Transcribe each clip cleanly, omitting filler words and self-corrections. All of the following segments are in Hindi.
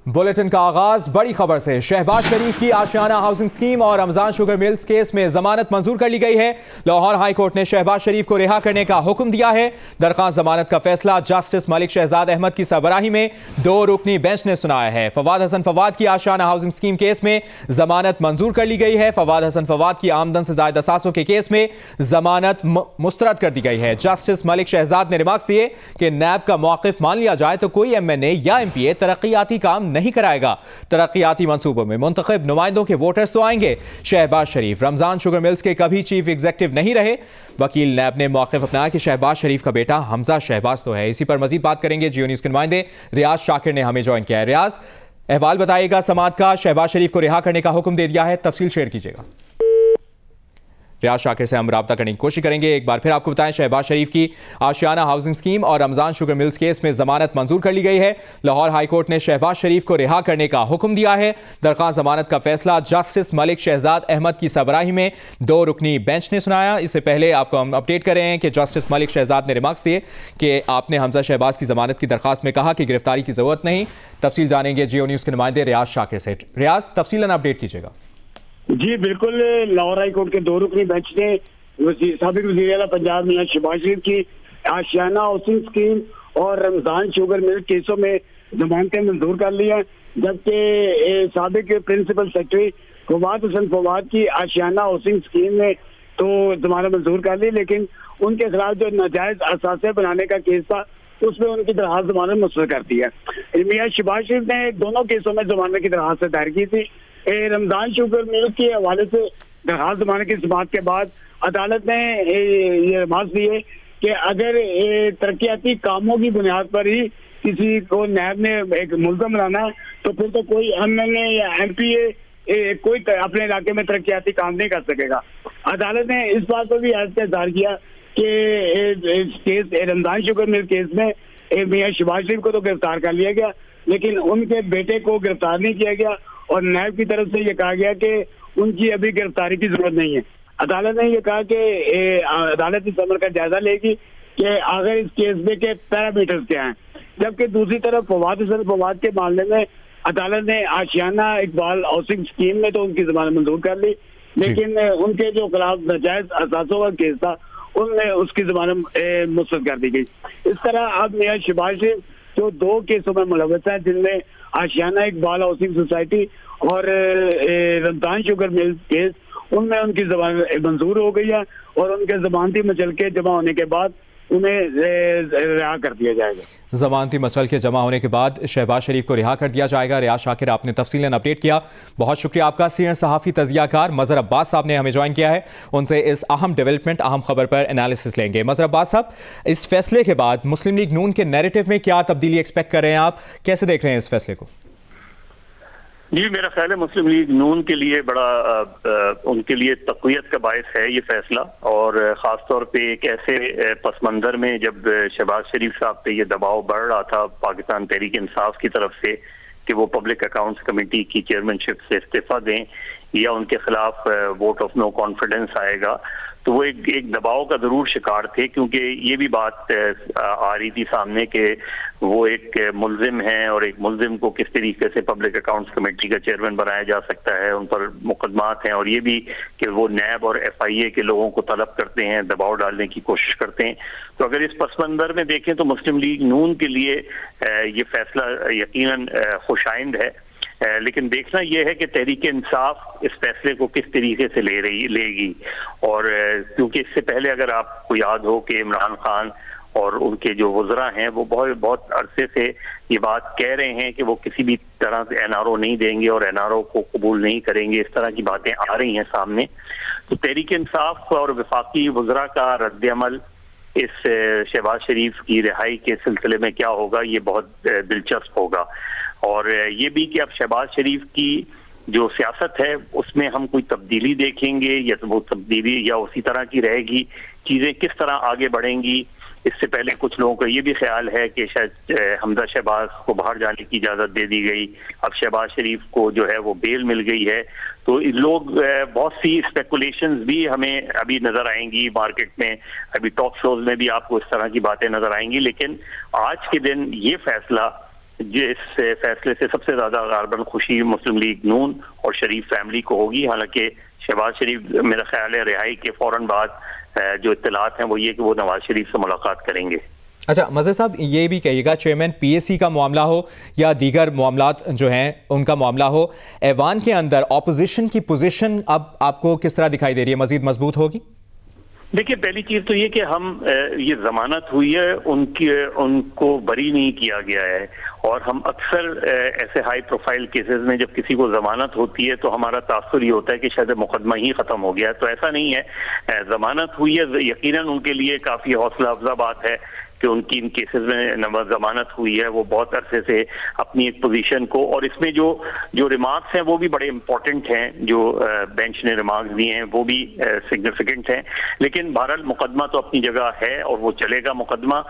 बुलेटिन का आगाज बड़ी खबर से। शहबाज शरीफ की आशियाना हाउसिंग स्कीम और रमजान शुगर मिल्स केस में जमानत मंजूर कर ली गई है। लाहौर हाई कोर्ट ने शहबाज शरीफ को रिहा करने का हुक्म दिया है। दरख्वास्त जमानत का फैसला जस्टिस मलिक शहजाद अहमद की सरबराही में 2 रुकनी बेंच ने सुनाया है। फवाद हसन फवाद की आशियाना हाउसिंग स्कीम केस में जमानत मंजूर कर ली गई है। फवाद हसन फवाद की आमदन से ज्यादा असासों के केस में जमानत मुस्तरद कर दी गई है। जस्टिस मलिक शहजाद ने रिमार्क्स दिए कि नैब का मौकिफ मान लिया जाए तो कोई MNA या MPA तरक्याती काम नहीं कराएगा। तरक्याती मंसूबों में मुंतखब नुमाइंदों के वोटर्स तो आएंगे। शहबाज शरीफ रमजान शुगर मिल्स के कभी चीफ एग्जीक्यूटिव नहीं रहे। वकील नैब ने मौकिफ अपनाया कि शहबाज शरीफ का बेटा हमजा शहबाज तो है। इसी पर मजीद बात करेंगे। जियो न्यूज के नुमाइंदे रियाज शाकिर ने हमें ज्वाइन किया है। रियाज, अहवाल बताइएगा। समाअत का शहबाज शरीफ को रिहा करने का हुक्म दे दिया है, तफसील शेयर कीजिएगा। रियाज शाकिर से हम रब्ता करने की कोशिश करेंगे। एक बार फिर आपको बताएं, शहबाज शरीफ की आशियाना हाउसिंग स्कीम और रमजान शुगर मिल्स केस में जमानत मंजूर कर ली गई है। लाहौर हाई कोर्ट ने शहबाज शरीफ को रिहा करने का हुक्म दिया है। दरख्वास्त जमानत का फैसला जस्टिस मलिक शहजाद अहमद की सरबराही में 2 रुकनी बेंच ने सुनाया। इससे पहले आपको हम अपडेट कर रहे हैं कि जस्टिस मलिक शहजाद ने रिमार्क्स दिए कि आपने हमजा शहबाज की जमानत की दरख्वास्त में कहा कि गिरफ्तारी की जरूरत नहीं। तफसील जानेंगे जियो न्यूज के नुमाइंदे रियाज शाकिर से। रियाज, तफसीलन अपडेट कीजिएगा। जी बिल्कुल, लाहौर हाई कोर्ट के 2 रुकनी बेंच ने साबिक वज़ीर आला पंजाब मियां शहबाज शरीफ की आशियाना हाउसिंग स्कीम और रमजान शुगर मिल केसों में जमानतें मंजूर कर ली हैं, जबकि साबिक प्रिंसिपल सेक्रेटरी फवाद हसन फवाद की आशियाना हाउसिंग स्कीम में तो जमानत मंजूर कर ली, लेकिन उनके खिलाफ जो नाजायज असासे बनाने का केस था उसमें उनकी दरख्वास्त जमानत मुस्तरद कर दी है। मियां शहबाज शरीफ ने दोनों केसों में जमानत की दरख्वास्त दायर की थी। रमजान शुगर मिल के हवाले से दरख्वास्त जमानत की समाअत के बाद अदालत ने ये रिमार्क दिए कि अगर तरक्याती कामों की बुनियाद पर ही किसी को नैब ने एक मुल्ज़म बनाना है तो फिर तो कोई MNA या MPA कोई अपने इलाके में तरक्याती काम नहीं कर सकेगा। अदालत ने इस बात पर भी इज़हार किया कि इस case Ramzan sugar mill case में मियां शहबाज शरीफ को तो गिरफ्तार कर लिया गया, लेकिन उनके बेटे को गिरफ्तार नहीं किया गया और नैब की तरफ से ये कहा गया कि उनकी अभी गिरफ्तारी की जरूरत नहीं है। अदालत ने ये कहा कि अदालत इस अमर का जायजा लेगी कि आखिर इस केस में के पैरामीटर्स क्या हैं, जबकि दूसरी तरफ फवाद हसन फवाद के मामले में अदालत ने आशियाना इकबाल हाउसिंग स्कीम में तो उनकी जमानत मंजूर कर ली, लेकिन उनके जो खिलाफ नाजायज असासों का केस था उनमें उसकी जमानत मुस्तरद कर दी गई। इस तरह अब मियां शहबाज शरीफ जो 2 केसों में मुलव्वस है, जिनमें आशियाना इकबाल हाउसिंग सोसाइटी और रमजान शुगर मिल केस, उनमें उनकी जमानत मंजूर हो गई है और उनके जमानती मचलके जमा होने के बाद उन्हें रिहा कर दिया जाएगा। जमानती मचलके जमा होने के बाद शहबाज शरीफ को रिहा कर दिया जाएगा। रियाज शाकिर, आपने तफसीलन अपडेट किया, बहुत शुक्रिया आपका। सीनियर सहाफ़ी तजियाकार मजहर अब्बास साहब ने हमें ज्वाइन किया है, उनसे इस अहम डेवलपमेंट अहम खबर पर एनालिसिस लेंगे। मजहर अब्बास साहब, इस फैसले के बाद मुस्लिम लीग नून के नैरेटिव में क्या तब्दीली एक्सपेक्ट कर रहे हैं आप, कैसे देख रहे हैं इस फैसले को? जी, मेरा ख्याल है मुस्लिम लीग नून के लिए बड़ा उनके लिए तक़वियत का बायस है ये फैसला, और ख़ास तौर पे एक ऐसे पस मंज़र में जब शहबाज शरीफ साहब पे ये दबाव बढ़ रहा था पाकिस्तान तहरीक इंसाफ की तरफ से कि वो पब्लिक अकाउंट्स कमेटी की चेयरमैनशिप से इस्तीफ़ा दें या उनके खिलाफ वोट ऑफ नो कॉन्फिडेंस आएगा, तो वो एक दबाव का जरूर शिकार थे, क्योंकि ये भी बात आ रही थी सामने कि वो एक मुल्जिम हैं और एक मुल्जिम को किस तरीके से पब्लिक अकाउंट्स कमेटी का चेयरमैन बनाया जा सकता है, उन पर मुकदमात हैं, और ये भी कि वो नैब और FIA के लोगों को तलब करते हैं, दबाव डालने की कोशिश करते हैं। तो अगर इस पस मंज़र में देखें तो मुस्लिम लीग नून के लिए ये फैसला यकीनन खुशाइंद है, लेकिन देखना यह है कि तहरीक इंसाफ इस फैसले को किस तरीके से लेगी। और क्योंकि इससे पहले अगर आपको याद हो कि इमरान खान और उनके जो वज़रा हैं वो बहुत अरसे से ये बात कह रहे हैं कि वो किसी भी तरह से NRO नहीं देंगे और NRO को कबूल नहीं करेंगे, इस तरह की बातें आ रही हैं सामने। तो तहरीक इंसाफ और वफाकी वज़रा का रद्द-ए-अमल इस शहबाज शरीफ की रिहाई के सिलसिले में क्या होगा, ये बहुत दिलचस्प होगा। और ये भी कि अब शहबाज शरीफ की जो सियासत है उसमें हम कोई तब्दीली देखेंगे या तो वो तब्दीली या उसी तरह की रहेगी, चीज़ें किस तरह आगे बढ़ेंगी। इससे पहले कुछ लोगों का ये भी ख्याल है कि शायद हमजा शहबाज को बाहर जाने की इजाज़त दे दी गई, अब शहबाज शरीफ को जो है वो बेल मिल गई है, तो लोग बहुत सी स्पेकुलेशंस भी हमें अभी नजर आएंगी मार्केट में, अभी टॉक शोज में भी आपको इस तरह की बातें नजर आएंगी। लेकिन आज के दिन ये फैसला जिस फैसले से सबसे ज्यादा गारबन खुशी मुस्लिम लीग नून और शरीफ फैमिली को होगी। हालांकि शहबाज शरीफ मेरा ख्याल है रिहाई के फौरन बाद जो इत्तलात हैं वो ये कि वो नवाज शरीफ से मुलाकात करेंगे। अच्छा मज़हर साहब, ये भी कहिएगा चेयरमैन पीएसी का मामला हो या दीगर मामलात जो हैं उनका मामला हो, ऐवान के अंदर ऑपोजिशन की पोजीशन अब आपको किस तरह दिखाई दे रही है, मजीद मजबूत होगी? देखिए, पहली चीज तो ये कि हम ये जमानत हुई है उनको बरी नहीं किया गया है, और हम अक्सर ऐसे हाई प्रोफाइल केसेस में जब किसी को जमानत होती है तो हमारा तासुर ये होता है कि शायद मुकदमा ही खत्म हो गया है। तो ऐसा नहीं है, जमानत हुई है, यकीनन उनके लिए काफी हौसला अफजा बात है कि उनकी इन केसेस में जमानत हुई है। वो बहुत अरसे से अपनी एक पोजीशन को, और इसमें जो रिमार्क्स हैं वो भी बड़े इंपॉर्टेंट हैं, जो बेंच ने रिमार्क्स दिए हैं वो भी सिग्निफिकेंट हैं। लेकिन बहरहाल मुकदमा तो अपनी जगह है और वो चलेगा मुकदमा।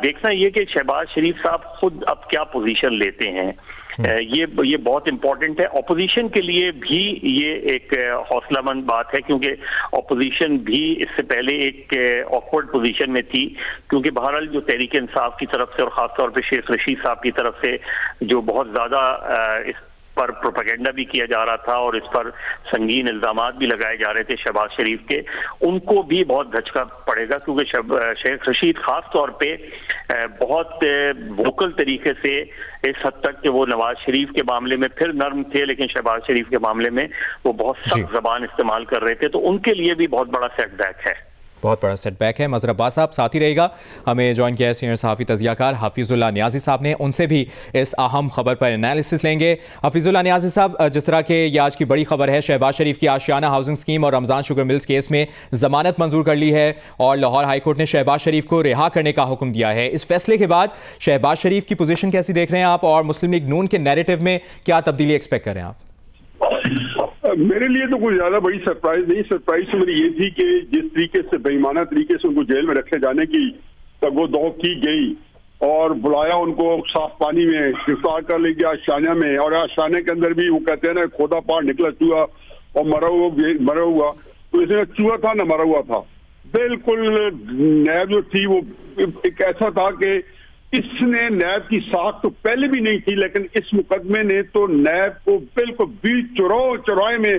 देखना ये कि शहबाज शरीफ साहब खुद अब क्या पोजीशन लेते हैं, ये बहुत इंपॉर्टेंट है। ऑपोजिशन के लिए भी ये एक हौसलामंद बात है, क्योंकि ऑपोजिशन भी इससे पहले एक ऑकवर्ड पोजीशन में थी, क्योंकि बहरहाल जो तहरीक इंसाफ की तरफ से और खासतौर पे शेख रशीद साहब की तरफ से जो बहुत ज्यादा इस पर प्रोपेगेंडा भी किया जा रहा था और इस पर संगीन इल्जामात भी लगाए जा रहे थे शहबाज शरीफ के, उनको भी बहुत धचका पड़ेगा, क्योंकि शेख रशीद खास तौर पे बहुत वोकल तरीके से इस हद तक कि वो नवाज शरीफ के मामले में फिर नर्म थे, लेकिन शहबाज शरीफ के मामले में वो बहुत सख्त जबान इस्तेमाल कर रहे थे। तो उनके लिए भी बहुत बड़ा सेटबैक है, बहुत बड़ा सेटबैक है। मज़हर अब्बास साहब साथ ही रहेगा, हमें ज्वाइन किया है सीनियर सहाफ़ी तज़कियाकार हफीज़ुल्लाह नियाज़ी साहब ने, उनसे भी इस अहम खबर पर एनालिसिस लेंगे। हफीज़ुल्लाह नियाज़ी साहब, जिस तरह के ये आज की बड़ी खबर है, शहबाज शरीफ की आशियाना हाउसिंग स्कीम और रमज़ान शुगर मिल्स केस में ज़मानत मंजूर कर ली है और लाहौर हाई कोर्ट ने शहबाज शरीफ को रिहा करने का हुक्म दिया है। इस फैसले के बाद शहबाज शरीफ की पोजीशन कैसी देख रहे हैं आप, और मुस्लिम लीग नून के नैरेटिव में क्या तब्दीली एक्सपेक्ट कर रहे हैं आप? मेरे लिए तो कोई ज्यादा बड़ी सरप्राइज नहीं। सरप्राइज तो मेरी ये थी कि जिस तरीके से बेईमाना तरीके से उनको जेल में रखे जाने की तगोदो की गई और बुलाया उनको साफ पानी में, गिरफ्तार कर ले गया आशियाना में, और आशियाने के अंदर भी वो कहते हैं ना खोदा पार निकला चूहा और मरा हुआ, तो इसमें चूहा था ना मरा हुआ था। बिल्कुल नैब जो थी वो एक ऐसा था कि इसने नैब की साख तो पहले भी नहीं थी, लेकिन इस मुकदमे ने तो नैब को बिल्कुल बीच चौराहे में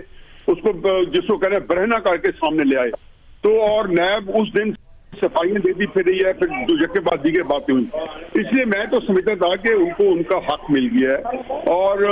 उसको जिसको कहते हैं बरहना करके सामने ले आए। तो और नैब उस दिन सफाइयां देती फिर रही है, फिर दूसरे के बाद दीगर बातें हुई। इसलिए मैं तो समझता था कि उनको उनका हक मिल गया है, और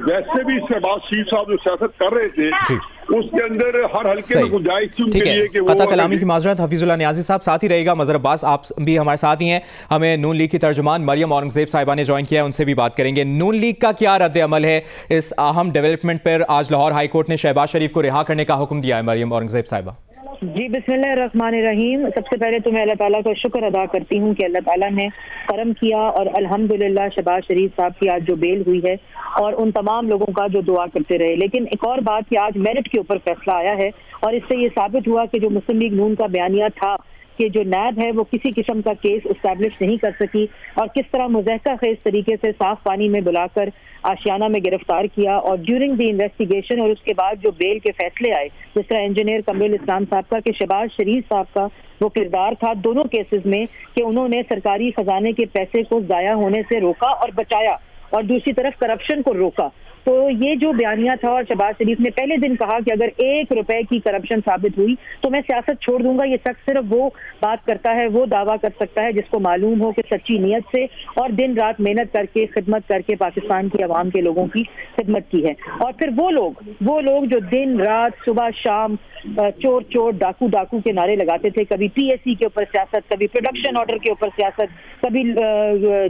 वैसे भी शहबाज शरीफ साहब जो सियासत कर रहे थे उसके अंदर हर हल्के में गुंजाइश थी उनके लिए कि वो कलामी की माजरत। हफीजुल्लाह नियाज़ी साहब साथ ही रहेगा, मज़हर अब्बास आप भी हमारे साथ ही हैं, हमें नून लीग की तर्जुमान मरियम औरंगजेब साहिबा ने ज्वाइन किया है, उनसे भी बात करेंगे। नून लीग का क्या रद्द अमल है इस अहम डेवलपमेंट पर? आज लाहौर हाई कोर्ट ने शहबाज शरीफ को रिहा करने का हुक्म दिया है। मरियम औरंगजेब साहिबा जी, बिस्मिल्लाहिर्रहमानिर्रहीम। सबसे पहले तो मैं अल्लाह ताला का शुक्र अदा करती हूँ कि अल्लाह ताला ने करम किया और अल्हम्दुलिल्लाह शहबाज शरीफ साहब की आज जो बेल हुई है और उन तमाम लोगों का जो दुआ करते रहे। लेकिन एक और बात कि आज मेरिट के ऊपर फैसला आया है और इससे ये साबित हुआ कि जो मुस्लिम लीग नून का बयानिया था कि जो नैब है वो किसी किस्म का केस इस्टेब्लिश नहीं कर सकी, और किस तरह मुज़ाहका खेज तरीके से साफ पानी में बुलाकर आशियाना में गिरफ्तार किया, और ड्यूरिंग द इन्वेस्टिगेशन और उसके बाद जो बेल के फैसले आए, जिस तरह इंजीनियर कमरुल इस्लाम साहब का कि शहबाज शरीफ साहब का वो किरदार था दोनों केसेस में कि उन्होंने सरकारी खजाने के पैसे को ज़ाया होने से रोका और बचाया, और दूसरी तरफ करप्शन को रोका। तो ये जो बयानिया था, और शहबाज शरीफ ने पहले दिन कहा कि अगर 1 रुपए की करप्शन साबित हुई तो मैं सियासत छोड़ दूंगा। ये शख्स सिर्फ वो बात करता है, वो दावा कर सकता है जिसको मालूम हो कि सच्ची नीयत से और दिन रात मेहनत करके खिदमत करके पाकिस्तान की आवाम के लोगों की खिदमत की है। और फिर वो लोग जो दिन रात सुबह शाम चोर चोर डाकू डाकू के नारे लगाते थे, कभी पीएससी के ऊपर सियासत, कभी प्रोडक्शन ऑर्डर के ऊपर सियासत, कभी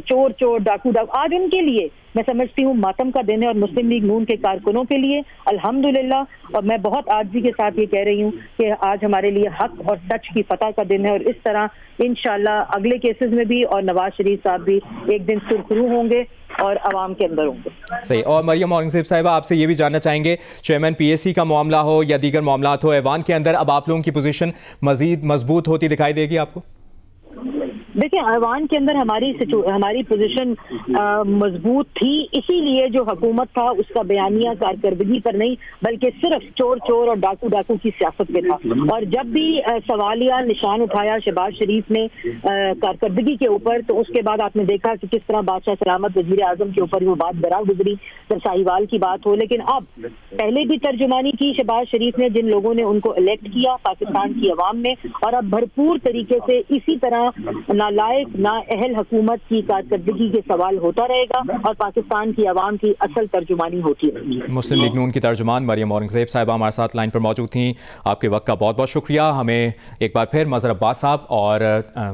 चोर चोर डाकू डाकू, आज उनके लिए मैं समझती हूँ मातम का दिन है, और मुस्लिम लीग नून के कारकुनों के लिए अल्हम्दुलिल्लाह। और मैं बहुत आजिज़ी के साथ ये कह रही हूँ कि आज हमारे लिए हक और सच की फतह का दिन है, और इस तरह इंशाल्लाह अगले केसेस में भी और नवाज शरीफ साहब भी एक दिन सुरखरू होंगे और आवाम के अंदर होंगे। सही। और मरियम औरंगजेब साहिबा, आपसे ये भी जानना चाहेंगे, चेयरमैन पीएससी का मामला हो या दीगर मामलात हो, ऐवान के अंदर अब आप लोगों की पोजीशन मजीद मजबूत होती दिखाई देगी आपको? देखिए, ऐवान के अंदर हमारी पोजीशन मजबूत थी, इसीलिए जो हुकूमत था उसका बयानिया कारकर्दगी पर नहीं बल्कि सिर्फ चोर चोर और डाकू डाकू की सियासत पे था। और जब भी सवालिया निशान उठाया शहबाज शरीफ ने कारकर्दगी के ऊपर, तो उसके बाद आपने देखा कि किस तरह बादशाह सलामत वजीर आजम के ऊपर वो बात दरा गुजरी, जब साहिवाल की बात हो। लेकिन अब पहले भी तर्जुमानी की शहबाज शरीफ ने, जिन लोगों ने उनको इलेक्ट किया पाकिस्तान की अवाम ने, और अब भरपूर तरीके से इसी तरह नालायक ना अहल हुकूमत की कारकर्दगी के सवाल होता रहेगा और पाकिस्तान की आवाम की असल तर्जुमानी होती रहेगी। मुस्लिम लीग नून की तर्जुमान मरियम औरंगजेब साहिबा हमारे साथ लाइन पर मौजूद थी। आपके वक्त का बहुत बहुत शुक्रिया। हमें एक बार फिर मज़हर अब्बास साहब और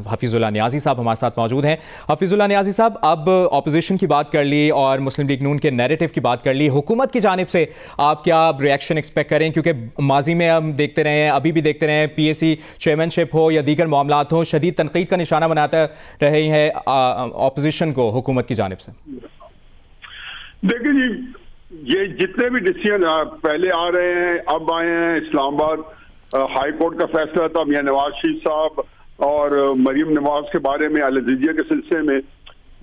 हफीजुल्लाह नियाज़ी साहब हमारे साथ मौजूद हैं। हफीजुल्लाह नियाज़ी साहब, अब अपोजिशन की बात कर ली और मुस्लिम लीग नून के नैरेटिव की बात कर ली, हुकूमत की जानिब से आप क्या रिएक्शन एक्सपेक्ट करें? क्योंकि माजी में हम देखते रहे हैं, अभी भी देखते रहे हैं, PAC चेयरमैनशिप हो या दीगर मामलात हो, शदीद तनकीद का निशाना बनाता रहे हैं ऑपोजिशन को हुकूमत की जानिब से। देखिए जी, ये जितने भी डिसीजन पहले आ रहे हैं, अब आए हैं, इस्लामाबाद हाई कोर्ट का फैसला था मियां नवाज शरीफ साहब और मरीम नवाज के बारे में, अल-अज़ीज़िया के सिलसिले में,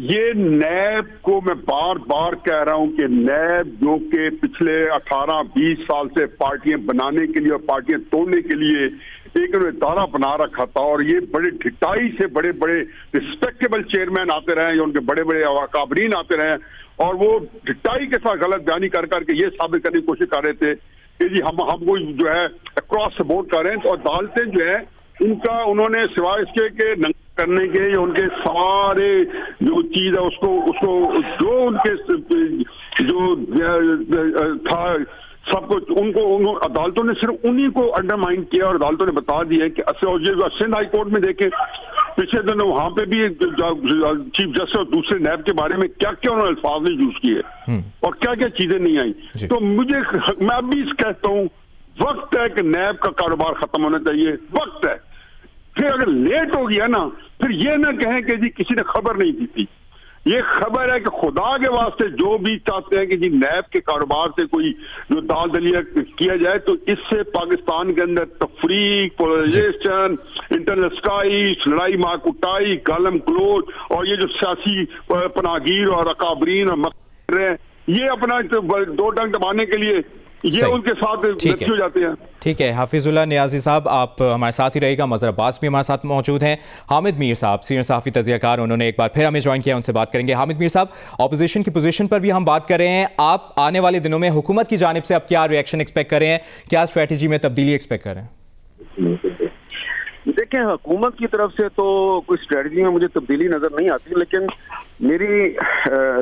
ये नैब को मैं बार बार कह रहा हूं कि नैब जो कि पिछले 18-20 साल से पार्टियां बनाने के लिए और पार्टियां तोड़ने के लिए एक इदारा बना रखा था, और ये बड़े ढिठाई से बड़े बड़े रिस्पेक्टेबल चेयरमैन आते रहे, उनके बड़े बड़े अकाबरीन आते रहे, और वो ढिठाई के साथ गलत बयानी कर करके ये साबित करने की कोशिश कर रहे थे कि जी हमको जो है अक्रॉस सपोर्ट कर रहे हैं। तो अदालतें जो है उनका, उन्होंने सिवाय इसके के करने के या उनके सारे जो चीज है उसको जो उनके जो था सब कुछ उनको अदालतों ने सिर्फ उन्हीं को अंडरमाइन किया, और अदालतों ने बता दिया कि सिंध हाई कोर्ट में देखे पिछले दिनों वहां पे भी चीफ जस्टिस और दूसरे नैब के बारे में क्या क्या उन्होंने अल्फाज यूज किए और क्या क्या चीजें नहीं आई। तो मैं अभी कहता हूँ वक्त है कि नैब का कारोबार खत्म होना चाहिए, वक्त है। फिर अगर लेट हो गया ना, फिर ये ना कहें कि जी किसी ने खबर नहीं दी थी। ये खबर है कि खुदा के वास्ते जो भी चाहते हैं कि जी नैब के कारोबार से कोई जो दाल दलिया किया जाए, तो इससे पाकिस्तान के अंदर तफरीक, पोलराइजेशन, इंटरनल स्ट्राइक, लड़ाई मार कुटाई, गालम क्लोज, और ये जो सियासी पनागीर और अकाबरीन और मकर हैं, ये अपना दो डंग दबाने के लिए ये उनके साथ व्यक्ति हो जाते हैं। ठीक है, हफीजुल्लाह नियाज़ी साहब आप हमारे साथ ही रहेगा। मज़हर अब्बास भी हमारे साथ मौजूद हैं। हामिद मीर साहब सीनियर सहाफ़ी तज़कियाकार, उन्होंने एक बार फिर हमें ज्वाइन किया, उनसे बात करेंगे। हामिद मीर साहब, अपोजिशन की पोजीशन पर भी हम बात कर रहे हैं, आप आने वाले दिनों में हुकूमत की जानिब से अब क्या रिएक्शन एक्सपेक्ट कर रहे हैं, क्या स्ट्रेटजी में तब्दीली एक्सपेक्ट कर रहे हैं? देखें, हुकूमत की तरफ से तो कोई स्ट्रेटजी में मुझे तब्दीली नजर नहीं आती, लेकिन मेरी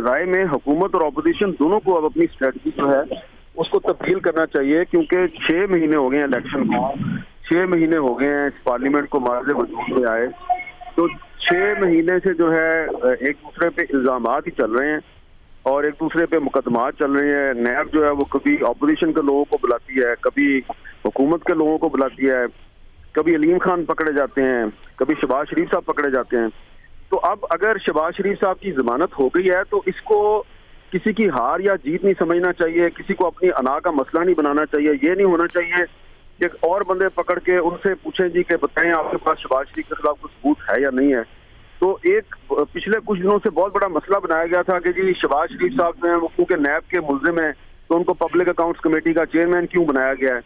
राय में हुकूमत और अपोजिशन दोनों को अब अपनी स्ट्रेटजी जो है उसको तब्दील करना चाहिए, क्योंकि 6 महीने हो गए हैं इलेक्शन को, 6 महीने हो गए हैं इस पार्लियामेंट को मार्जे वजूद में आए। तो 6 महीने से जो है एक दूसरे पे इल्जामात ही चल रहे हैं और एक दूसरे पे मुकदमात चल रहे हैं। नैब जो है वो कभी अपोजिशन के लोगों को बुलाती है, कभी हुकूमत के लोगों को बुलाती है, कभी अलीम खान पकड़े जाते हैं, कभी शहबाज शरीफ साहब पकड़े जाते हैं। तो अब अगर शहबाज शरीफ साहब की जमानत हो गई है तो इसको किसी की हार या जीत नहीं समझना चाहिए, किसी को अपनी अना का मसला नहीं बनाना चाहिए। ये नहीं होना चाहिए कि और बंदे पकड़ के उनसे पूछें जी कि बताएं आपके पास शहबाज शरीफ के खिलाफ कुछ सबूत है या नहीं है। तो एक पिछले कुछ दिनों से बहुत बड़ा मसला बनाया गया था कि जी शहबाज शरीफ साहब जो है वो क्योंकि नैब के मुल्जिम हैं तो उनको पब्लिक अकाउंट्स कमेटी का चेयरमैन क्यों बनाया गया है,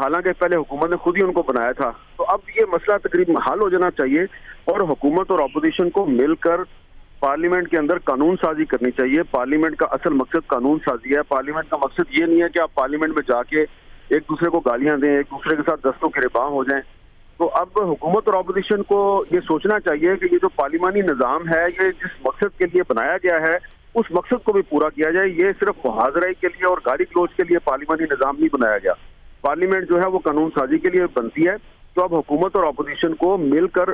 हालांकि पहले हुकूमत ने खुद ही उनको बनाया था। तो अब ये मसला तकरीबन हल हो जाना चाहिए और हुकूमत और अपोजिशन को मिलकर पार्लियामेंट के अंदर कानून साजी करनी चाहिए। पार्लियामेंट का असल मकसद कानून साजी है। पार्लियामेंट का मकसद ये नहीं है कि आप पार्लियामेंट में जाके एक दूसरे को गालियां दें, एक दूसरे के साथ दस्तों गिरबान हो जाएं। तो अब हुकूमत और अपोजिशन को ये सोचना चाहिए कि ये जो पार्लिमानी निज़ाम है ये जिस मकसद के लिए बनाया गया है उस मकसद को भी पूरा किया जाए। ये सिर्फ मुहाजराई के लिए और गाली गलौज के लिए पार्लिमानी निज़ाम नहीं बनाया गया। पार्लियामेंट जो है वो कानून साजी के लिए बनती है। तो अब हुकूमत और अपोजिशन को मिलकर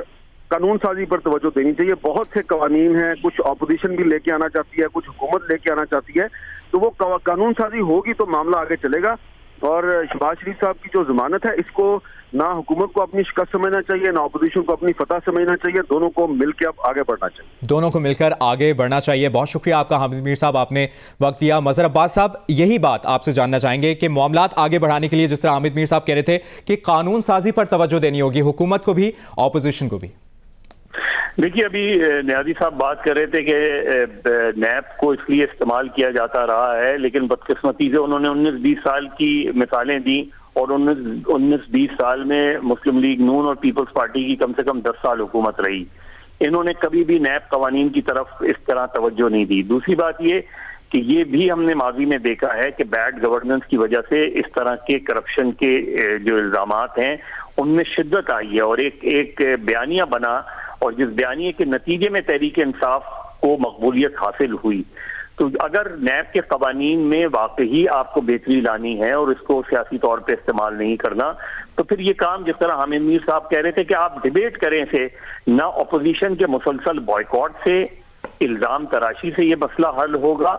कानून साजी पर तवज्जो देनी चाहिए। बहुत से कवानीन हैं, कुछ अपोजिशन भी लेके आना चाहती है, कुछ हुकूमत लेके आना चाहती है। तो वो कानून साजी होगी तो मामला आगे चलेगा। और शहबाज शरीफ साहब की जो जमानत है इसको ना हुकूमत को अपनी शिकस्त समझना चाहिए ना अपोजिशन को अपनी फतह समझना चाहिए। दोनों को मिलकर अब आगे बढ़ना चाहिए, दोनों को मिलकर आगे बढ़ना चाहिए। बहुत शुक्रिया आपका हामिद मीर साहब, आपने वक्त दिया। मज़हर अब्बास साहब, यही बात आपसे जानना चाहेंगे कि मामलात आगे बढ़ाने के लिए जिस तरह हामिद मीर साहब कह रहे थे कि कानून साजी पर तवज्जो देनी होगी हुकूमत को भी अपोजिशन को भी। देखिए, अभी न्याजी साहब बात कर रहे थे कि नैप को इसलिए इस्तेमाल किया जाता रहा है, लेकिन बदकिस्मती से उन्होंने 19-20 साल की मिसालें दी और 19-20 साल में मुस्लिम लीग नून और पीपल्स पार्टी की कम से कम 10 साल हुकूमत रही। इन्होंने कभी भी नैप कवानीन की तरफ इस तरह तवज्जो नहीं दी। दूसरी बात ये कि ये भी हमने माजी में देखा है कि बैड गवर्नेंस की वजह से इस तरह के करप्शन के जो इल्जामात हैं उनमें शिद्दत आई है और एक बयानिया बना और जिस बयानिए के नतीजे में तहरीक इंसाफ को मकबूलियत हासिल हुई। तो अगर नैब के कवानीन में वाकई आपको बेहतरी लानी है और इसको सियासी तौर पे इस्तेमाल नहीं करना, तो फिर ये काम जिस तरह हामिद मीर साहब कह रहे थे कि आप डिबेट करें से, ना अपोजिशन के मुसलसल बॉयकॉट से, इल्जाम तराशी से ये मसला हल होगा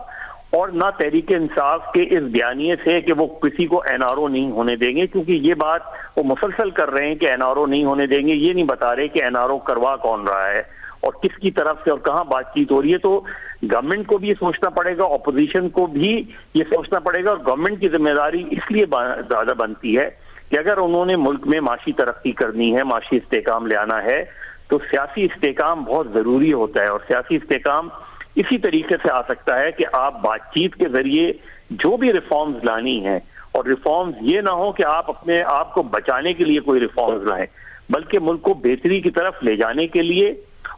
और ना तहरीक इंसाफ के इस बयानिए से कि वो किसी को एनआरओ नहीं होने देंगे, क्योंकि ये बात वो मुसलसल कर रहे हैं कि एनआरओ नहीं होने देंगे, ये नहीं बता रहे कि एनआरओ करवा कौन रहा है और किसकी तरफ से और कहाँ बातचीत हो रही है। तो गवर्नमेंट को भी ये सोचना पड़ेगा, ऑपोजिशन को भी ये सोचना पड़ेगा और गवर्नमेंट की जिम्मेदारी इसलिए ज्यादा बनती है कि अगर उन्होंने मुल्क में माशी तरक्की करनी है, माशी इस्तेकाम ले आना है, तो सियासी इस्तेकाम बहुत जरूरी होता है और सियासी इस्तेकाम इसी तरीके से आ सकता है कि आप बातचीत के जरिए जो भी रिफॉर्म्स लानी है, और रिफॉर्म्स ये ना हो कि आप अपने आप को बचाने के लिए कोई रिफॉर्म्स लाएं, बल्कि मुल्क को बेहतरी की तरफ ले जाने के लिए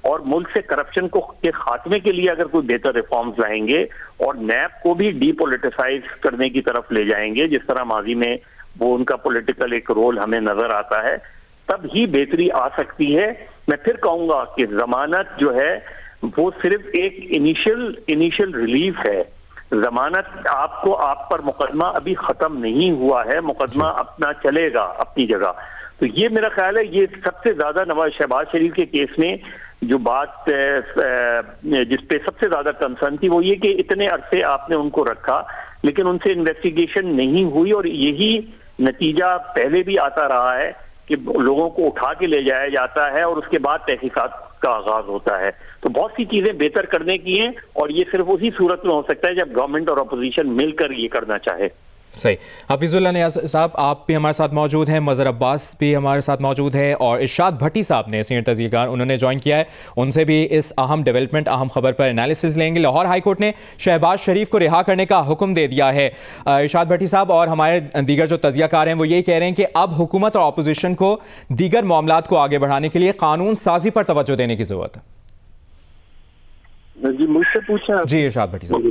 और मुल्क से करप्शन को के खात्मे के लिए अगर कोई बेहतर रिफॉर्म्स लाएंगे और नैप को भी डीपोलिटिसाइज करने की तरफ ले जाएंगे, जिस तरह माजी में वो उनका पॉलिटिकल एक रोल हमें नजर आता है, तब ही बेहतरी आ सकती है। मैं फिर कहूंगा कि जमानत जो है वो सिर्फ एक इनिशियल रिलीफ है। जमानत आपको, आप पर मुकदमा अभी खत्म नहीं हुआ है, मुकदमा अपना चलेगा अपनी जगह। तो ये मेरा ख्याल है ये सबसे ज्यादा नवाज शहबाज शरीफ के केस में जो बात जिसपे सबसे ज्यादा कंसर्न थी वो ये कि इतने अरसे आपने उनको रखा लेकिन उनसे इन्वेस्टिगेशन नहीं हुई और यही नतीजा पहले भी आता रहा है कि लोगों को उठा के ले जाया जाता है और उसके बाद तहकीकात का आगाज होता है। तो बहुत सी चीजें बेहतर करने की हैं और ये सिर्फ उसी सूरत में हो सकता है जब गवर्नमेंट और अपोजिशन मिलकर ये करना चाहे। सही। हफीजुल्लाह नियाज़ साहब आप भी हमारे साथ मौजूद हैं, मज़हर अब्बास भी हमारे साथ मौजूद है और इरशाद भट्टी साहब ने सीनियर तज़किरकार उन्होंने ज्वाइन किया है, उनसे भी इस अहम डेवलपमेंट अहम खबर पर एनालिसिस लेंगे। लाहौर हाई कोर्ट ने शहबाज शरीफ को रिहा करने का हुक्म दे दिया है। इरशाद भट्टी साहब और हमारे दीगर जो तज़किरकार हैं वो यही कह रहे हैं कि अब हुकूमत और अपोजिशन को दीगर मामलात को आगे बढ़ाने के लिए कानून साजी पर तवज्जो देने की जरूरत है। जी मुझसे पूछा जी इरशाद भट्टी साहब।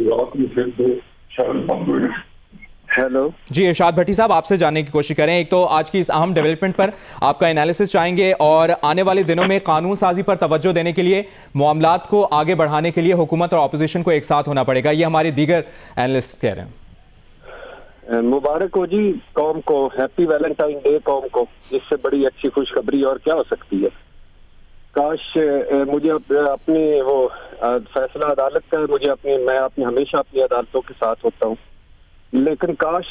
हेलो जी इरशाद भट्टी साहब आपसे जानने की कोशिश करें, एक तो आज की इस अहम डेवलपमेंट पर आपका एनालिसिस चाहेंगे और आने वाले दिनों में कानून साजी पर तवज्जो देने के लिए मामलात को आगे बढ़ाने के लिए हुकूमत और अपोजिशन को एक साथ होना पड़ेगा, ये हमारे दीगर एनालिस्ट कह रहे हैं। मुबारक हो जी कौम को, हैप्पी वैलेंटाइन डे कौम को, इससे बड़ी अच्छी खुशखबरी और क्या हो सकती है। काश मुझे अपनी वो फैसला अदालत का है, मैं हमेशा अपनी अदालतों के साथ होता हूँ, लेकिन काश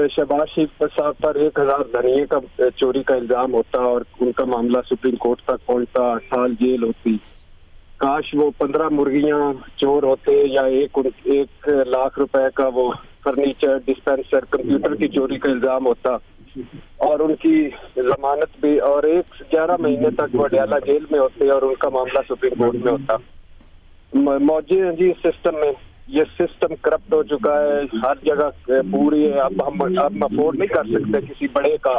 शहबाज शरीफ साहब पर 1000 धनिये का चोरी का इल्जाम होता और उनका मामला सुप्रीम कोर्ट तक पहुंचता, 8 साल जेल होती। काश वो 15 मुर्गियां चोर होते या 1 लाख रुपए का वो फर्नीचर डिस्पेंसर कंप्यूटर की चोरी का इल्जाम होता और उनकी जमानत भी, और 11 महीने तक वो अडयाला जेल में होते और उनका मामला सुप्रीम कोर्ट में होता। मौजूद है जी सिस्टम में, ये सिस्टम करप्ट हो चुका है हर जगह पूरी है। अब हम अफोर्ड नहीं कर सकते किसी बड़े का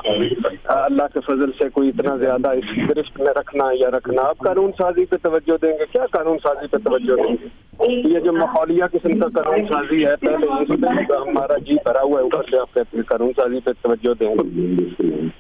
अल्लाह के फजल से कोई इतना ज्यादा इस गिरफ्त में रखना या रखना। अब कानून साजी पे तवज्जो देंगे, क्या कानून साजी पे तवज्जो देंगे? ये जो माहौलिया किस्म का कानून साजी है, पहले इसमें हमारा जी भरा हुआ है, ऊपर से आप कहते हैं कानून साजी पे तवज्जो देंगे।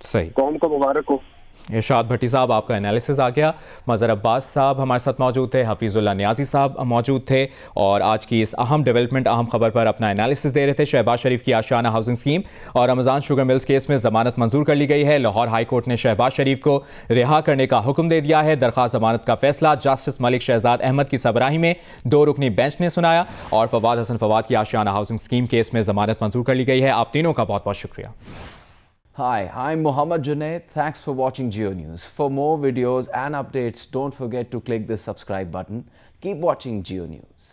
सही। कौम को मुबारक हो। इरशाद भट्टी साहब आपका एनालिसिस आ गया। मज़हर अब्बास साहब हमारे साथ मौजूद थे, हफीजुल्लाह नियाज़ी साहब मौजूद थे और आज की इस अहम डेवलपमेंट अहम खबर पर अपना एनालिसिस दे रहे थे। शहबाज शरीफ की आशियाना हाउसिंग स्कीम और रमज़ान शुगर मिल्स केस में जमानत मंजूर कर ली गई है। लाहौर हाई कोर्ट ने शहबाज शरीफ को रिहा करने का हुक्म दे दिया है। दरख्वास्त जमानत का फैसला जस्टिस मलिक शहजाद अहमद की सबराही में 2 रुकनी बेंच ने सुनाया और फवाद हसन फवाद की आशियाना हाउसिंग स्कीम केस में जमानत मंजूर कर ली गई है। आप तीनों का बहुत बहुत शुक्रिया। Hi, I'm Mohammad Junaid. Thanks for watching Geo News. For more videos and updates, don't forget to click the subscribe button. Keep watching Geo News.